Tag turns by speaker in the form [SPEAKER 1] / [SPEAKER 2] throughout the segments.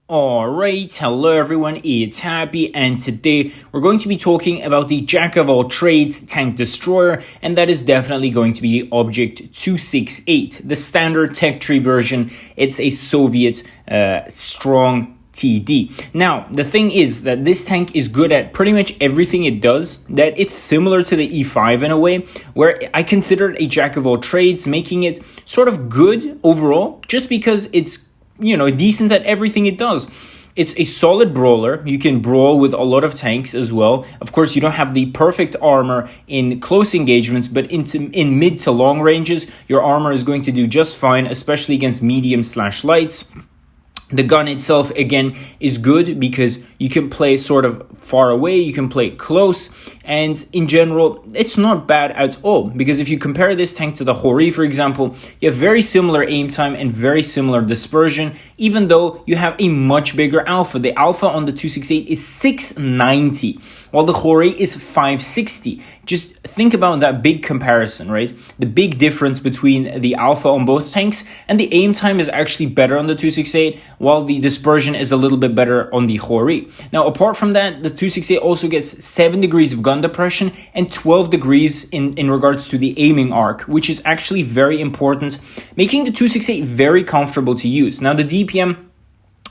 [SPEAKER 1] Alright, hello everyone, it's Happy, and today we're going to be talking about the Jack of all trades tank destroyer, and that is definitely going to be the Object 268, the standard tech tree version. It's a Soviet strong TD. Now, the thing is that this tank is good at pretty much everything it does, that it's similar to the E5 in a way, where I consider it a Jack of all trades, making it sort of good overall, just because it's decent at everything it does. It's a solid brawler. You can brawl with a lot of tanks as well. Of course, you don't have the perfect armor in close engagements, but in mid to long ranges, your armor is going to do just fine, especially against medium/lights. The gun itself, again, is good because you can play sort of far away, you can play close, and in general, it's not bad at all. Because if you compare this tank to the Hori, for example, you have very similar aim time and very similar dispersion, even though you have a much bigger alpha. The alpha on the 268 is 690, while the Hori is 560. Just think about that big comparison, right? The big difference between the alpha on both tanks, and the aim time is actually better on the 268, while the dispersion is a little bit better on the Hori. Now, apart from that, the 268 also gets 7 degrees of gun depression and 12 degrees in regards to the aiming arc, which is actually very important, making the 268 very comfortable to use. Now, the DPM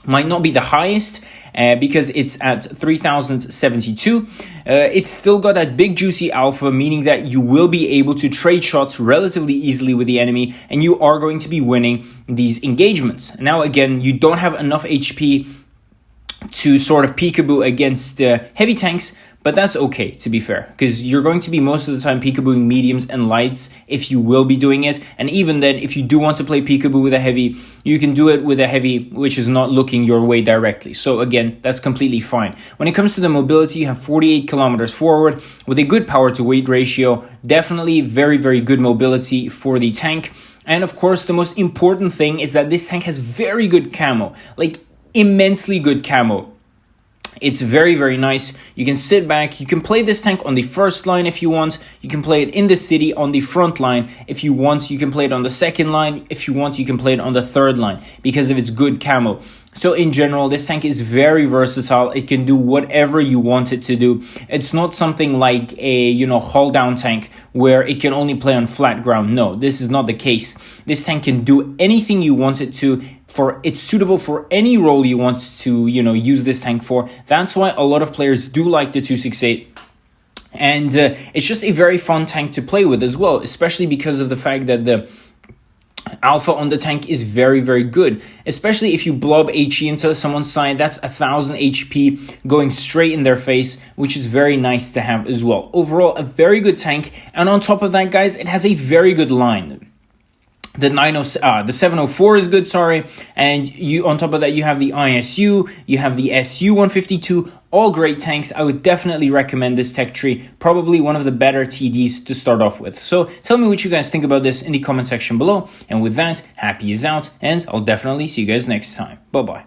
[SPEAKER 1] might not be the highest because it's at 3072. It's still got that big juicy alpha, meaning that you will be able to trade shots relatively easily with the enemy, and you are going to be winning these engagements. Now, again, you don't have enough HP to sort of peekaboo against heavy tanks, but that's okay, to be fair, because you're going to be most of the time peekabooing mediums and lights if you will be doing it. And even then, if you do want to play peekaboo with a heavy, you can do it with a heavy which is not looking your way directly. So again, that's completely fine. When it comes to the mobility, you have 48 kilometers forward with a good power to weight ratio. Definitely very, very good mobility for the tank. And of course, the most important thing is that this tank has very good camo, like immensely good camo. It's very, very nice. You can sit back. You can play this tank on the first line if you want. You can play it in the city on the front line if you want. You can play it on the second line. If you want, you can play it on the third line because of its good camo. So in general, this tank is very versatile. It can do whatever you want it to do. It's not something like a, hull down tank where it can only play on flat ground. No, this is not the case. This tank can do anything you want it to. It's suitable for any role you want to, use this tank for. That's why a lot of players do like the 268. And it's just a very fun tank to play with as well, especially because of the fact that the alpha on the tank is very, very good, especially if you blob HE into someone's side. That's 1000 HP going straight in their face, which is very nice to have as well. Overall, a very good tank. And on top of that, guys, it has a very good line. The 704 is good, and you on top of that you have the ISU, you have the SU-152, all great tanks. I would definitely recommend this tech tree, probably one of the better TDs to start off with. So tell me what you guys think about this in the comment section below, and with that, Happy is out, and I'll definitely see you guys next time. Bye bye.